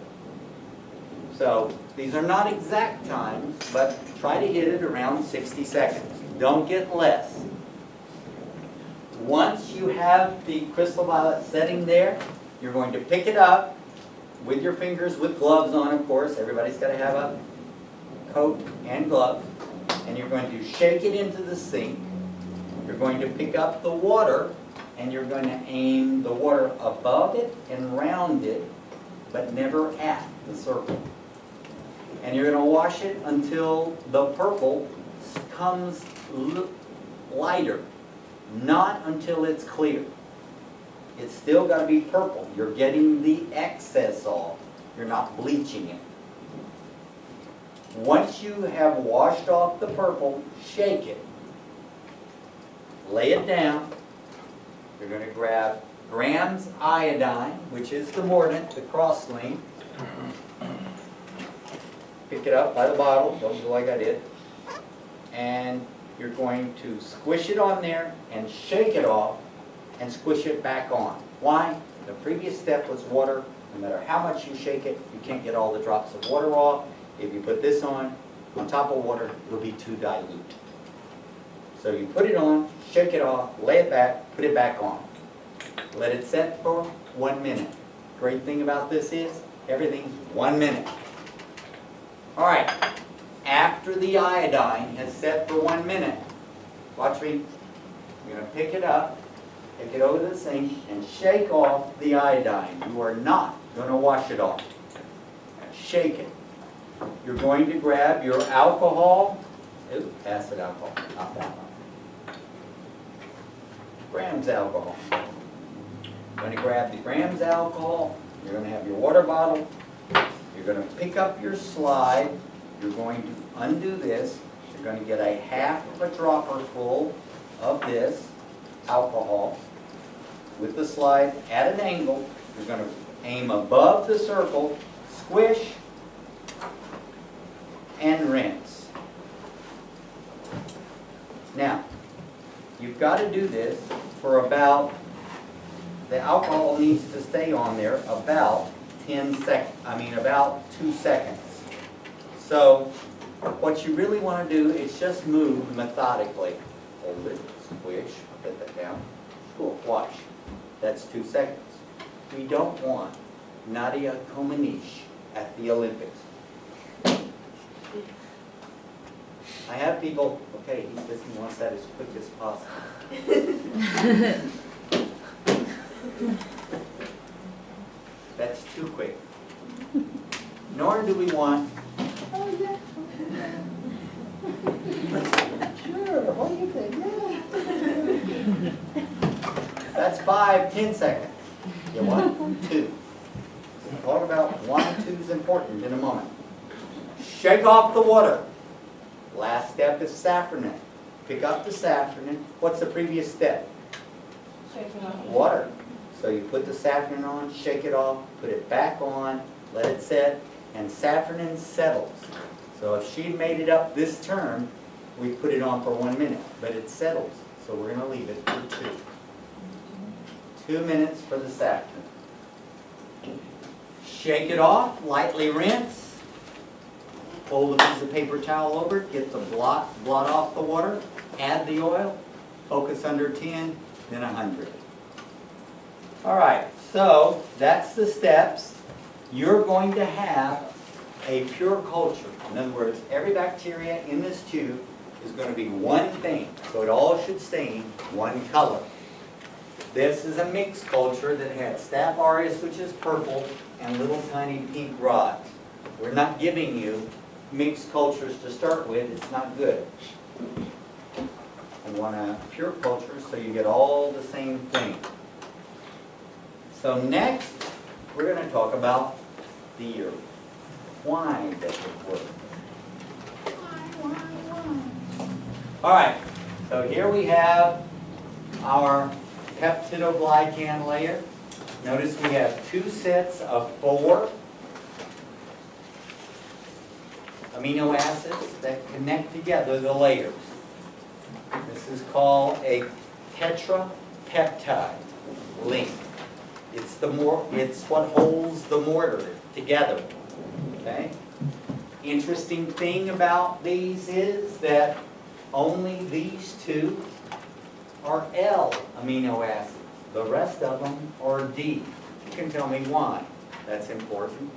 So these are not exact times, but try to hit it around 60 seconds. Don't get less. Once you have the crystal violet setting there, you're going to pick it up with your fingers, with gloves on, of course. Everybody's got to have a coat and gloves. And you're going to shake it into the sink. You're going to pick up the water, and you're going to aim the water above it and round it, but never at the circle. And you're going to wash it until the purple comes lighter, not until it's clear. It's still got to be purple. You're getting the excess off. You're not bleaching it. Once you have washed off the purple, shake it. Lay it down. You're going to grab grams iodine, which is the mordant, the cross-link. pick it up by the bottle, don't do like I did. And you're going to squish it on there and shake it off and squish it back on. Why? The previous step was water. No matter how much you shake it, you can't get all the drops of water off. If you put this on top of water, it'll be too dilute. So you put it on, shake it off, lay it back, put it back on. Let it set for 1 minute. Great thing about this is, everything's 1 minute. All right, after the iodine has set for 1 minute, watch me, you're gonna pick it up, take it over the sink, and shake off the iodine. You are not gonna wash it off. Shake it. You're going to grab your alcohol, acid alcohol, not that one. Grams alcohol. You're going to grab the grams alcohol, you're going to have your water bottle, you're going to pick up your slide, you're going to undo this, you're going to get a half of a dropper full of this alcohol with the slide at an angle. You're going to aim above the circle, squish, and rinse. Now, you've got to do this for about, the alcohol needs to stay on there about 2 seconds. So, what you really want to do is just move methodically. Hold it, squish, put that down, cool, wash. That's 2 seconds. We don't want Nadia Comaneci at the Olympics. I have people, okay, he says he wants that as quick as possible. That's too quick. Nor do we want, oh yeah, sure, what do you think? Yeah. That's 5, 10 seconds. You want 2. We'll talk about 1 and 2 is important in a moment. Shake off the water. Last step is safranin. Pick up the safranin. What's the previous step? Shaking off. Water. So you put the safranin on, shake it off, put it back on, let it set, and safranin settles. So if she made it up this term, we put it on for 1 minute, but it settles. So we're going to leave it for 2. 2 minutes for the safranin. Shake it off, lightly rinse. Fold a piece of paper towel over it, get the blot off the water, add the oil, focus under 10, then 100. All right, so that's the steps. You're going to have a pure culture. In other words, every bacteria in this tube is going to be one thing, so it all should stain one color. This is a mixed culture that had Staph aureus, which is purple, and little tiny pink rods. We're not giving you mixed cultures to start with, it's not good. You want a pure culture so you get all the same thing. So next, we're going to talk about the why does it work. All right, so here we have our peptidoglycan layer. Notice we have 2 sets of 4 amino acids that connect together the layers. This is called a tetrapeptide link. It's what holds the mortar together. Okay? Interesting thing about these is that only these 2 are L amino acids. The rest of them are D. You can tell me why. That's important.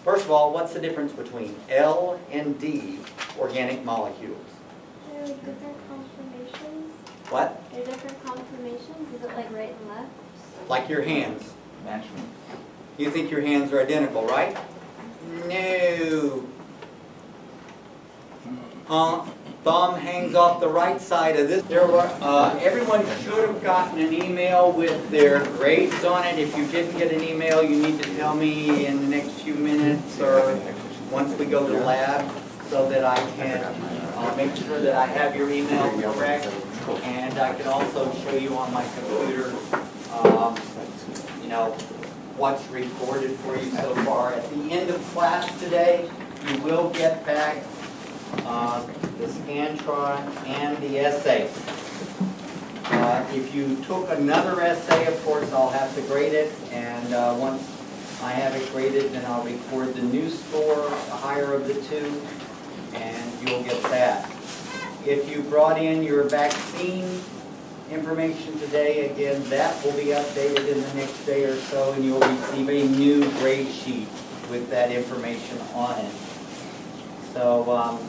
First of all, what's the difference between L and D organic molecules? They're different conformations. What? They're different conformations. Is it like right and left? Like your hands. Naturally. You think your hands are identical, right? No. Thumb hangs off the right side of this. Everyone should have gotten an email with their grades on it. If you didn't get an email, you need to tell me in the next few minutes or once we go to the lab so that I can make sure that I have your email correct. And I can also show you on my computer, what's recorded for you so far. At the end of class today, you will get back the Scantron and the essay. If you took another essay, of course, I'll have to grade it, and once I have it graded, then I'll record the new score, the higher of the two, and you'll get that. If you brought in your vaccine information today, again, that will be updated in the next day or so, and you'll receive a new grade sheet with that information on it. So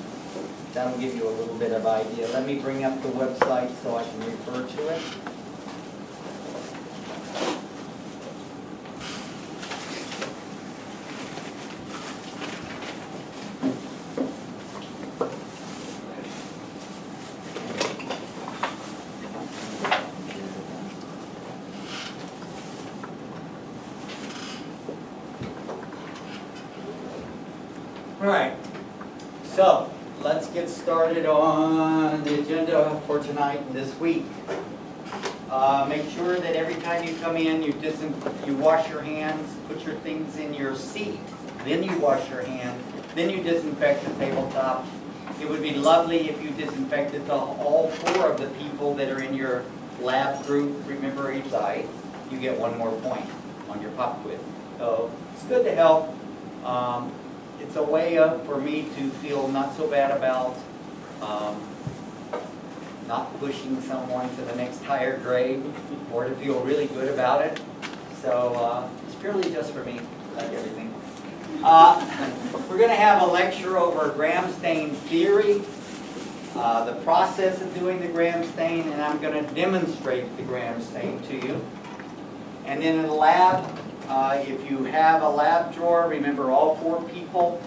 that'll give you a little bit of idea. Let me bring up the website so I can refer to it. All right, so let's get started on the agenda for tonight and this week. Make sure that every time you come in, you wash your hands, put your things in your seat, then you wash your hands, then you disinfect the tabletop. It would be lovely if you disinfected all 4 of the people that are in your lab group. Remember, each side, you get 1 more point on your pop quiz. So it's good to help. It's a way for me to feel not so bad about not pushing someone to the next higher grade, or to feel really good about it. So it's purely just for me, like everything. We're going to have a lecture over gram stain theory, the process of doing the gram stain, and I'm going to demonstrate the gram stain to you. And then in the lab, if you have a lab drawer, remember all 4 people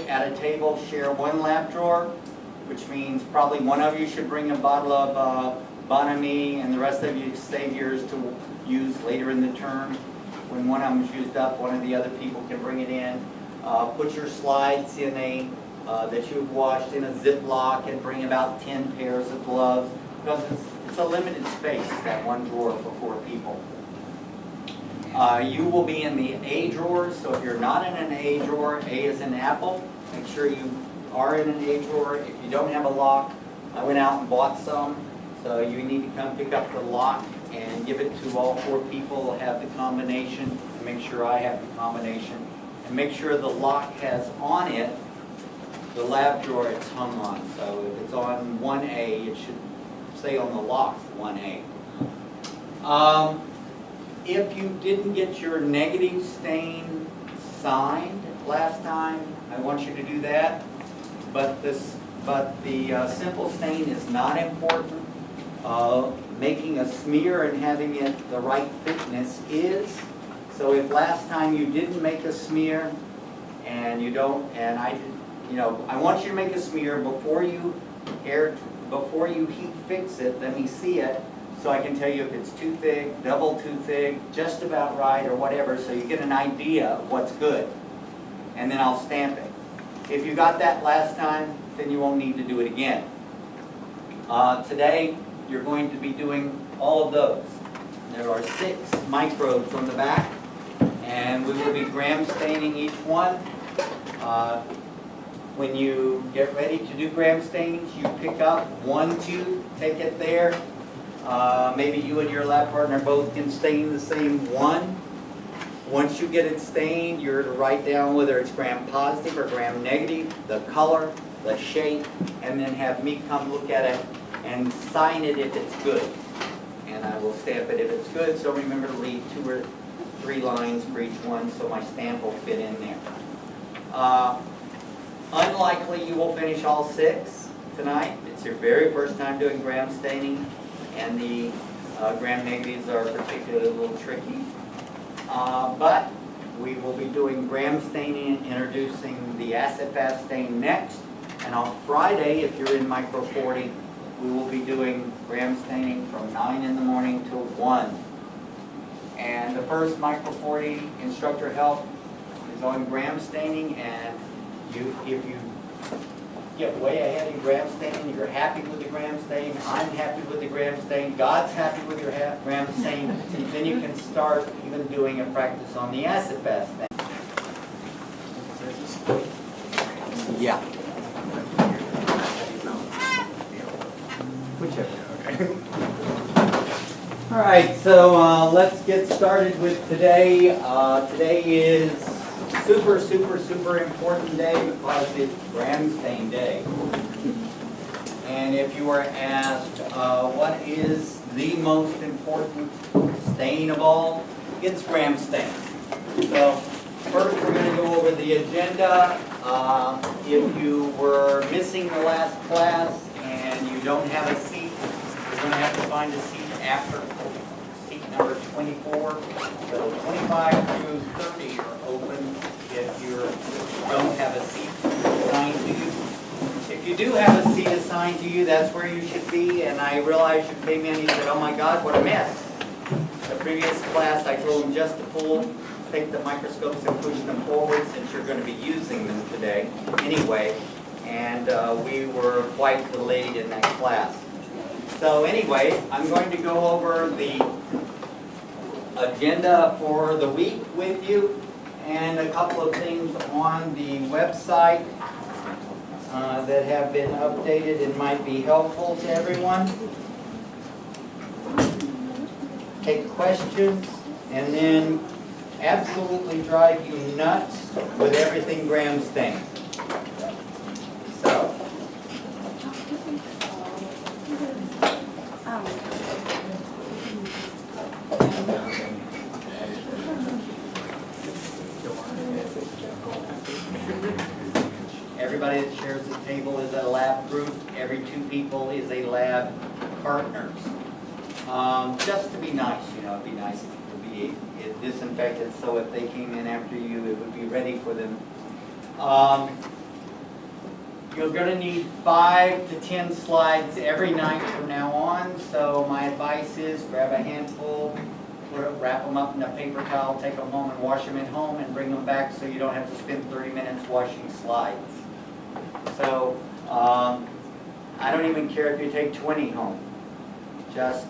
at a table share 1 lab drawer, which means probably one of you should bring a bottle of Bonami, and the rest of you save yours to use later in the term. When one of them is used up, one of the other people can bring it in. Put your slides in that you've washed in a Ziploc, and bring about 10 pairs of gloves, because it's a limited space, that 1 drawer for 4 people. You will be in the A drawers, so if you're not in an A drawer, A is in apple, make sure you are in an A drawer. If you don't have a lock, I went out and bought some, so you need to come pick up the lock and give it to all 4 people, have the combination, and make sure I have the combination. And make sure the lock has on it the lab drawer it's hung on. So if it's on 1A, it should say on the lock 1A. If you didn't get your negative stain signed last time, I want you to do that. But the simple stain is not important. Making a smear and having it the right thickness is. So if last time you didn't make a smear, and you don't, and I want you to make a smear before you heat fix it. Let me see it, so I can tell you if it's too thick, double too thick, just about right, or whatever, so you get an idea of what's good. And then I'll stamp it. If you got that last time, then you won't need to do it again. Today, you're going to be doing all of those. There are 6 microbes on the back, and we will be gram staining each one. When you get ready to do gram stains, you pick up 1 tube, take it there. Maybe you and your lab partner both can stain the same one. Once you get it stained, you're to write down whether it's gram positive or gram negative, the color, the shape, and then have me come look at it and sign it if it's good. And I will stamp it if it's good, so remember to leave 2 or 3 lines for each one so my stamp will fit in there. Unlikely you will finish all 6 tonight. It's your very first time doing gram staining, and the gram negatives are particularly a little tricky. But we will be doing gram staining, introducing the acid-fast stain next. And on Friday, if you're in micro 40, we will be doing gram staining from 9 in the morning till 1. And the first micro 40 instructor help is on gram staining, and if you get way ahead in gram stain. You're happy with the gram stain. I'm happy with the gram stain. God's happy with your gram stain. Then you can start even doing a practice on the acid fast stain. Yeah. Whichever. Okay. All right, so let's get started with today. Today is super, super, super important day because it's gram stain day. And if you were asked what is the most important stain of all, it's gram stain. So first we're going to go over the agenda. If you were missing the last class and you don't have a seat, you're going to have to find a seat after seat number 24. So 25 through 30 are open if you don't have a seat assigned to you. If you do have a seat assigned to you, that's where you should be. And I realized you came in and you said, oh my God, what a mess. The previous class, I told them just to take the microscopes and push them forward since you're going to be using them today anyway. And we were quite delayed in that class. So anyway, I'm going to go over the agenda for the week with you and a couple of things on the website that have been updated and might be helpful to everyone. Take questions and then absolutely drive you nuts with everything gram stain. So. Everybody that shares the table is a lab group. Every 2 people is a lab partners. Just to be nice, you know, it'd be nice if it would be disinfected so if they came in after you, it would be ready for them. You're going to need 5 to 10 slides every night from now on. So my advice is grab a handful, wrap them up in a paper towel, take them home and wash them at home and bring them back so you don't have to spend 30 minutes washing slides. So I don't even care if you take 20 home. Just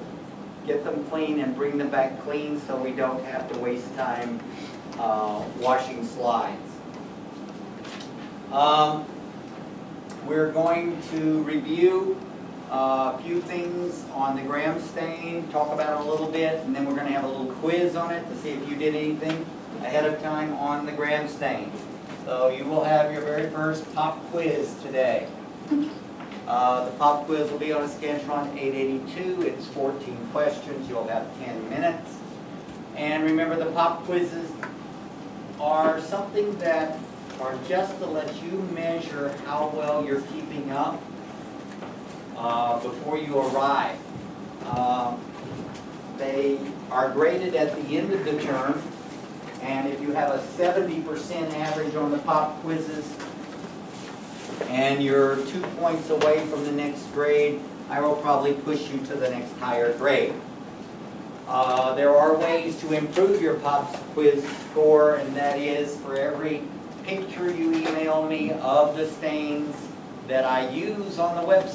get them clean and bring them back clean so we don't have to waste time washing slides. We're going to review a few things on the gram stain, talk about it a little bit, and then we're going to have a little quiz on it to see if you did anything ahead of time on the gram stain. So you will have your very first pop quiz today. The pop quiz will be on a Scantron 882. It's 14 questions. You'll have 10 minutes. And remember, the pop quizzes are something that are just to let you measure how well you're keeping up before you arrive. They are graded at the end of the term. And if you have a 70% average on the pop quizzes and you're 2 points away from the next grade, I will probably push you to the next higher grade. There are ways to improve your pop quiz score, and that is for every picture you email me of the stains that I use on the website.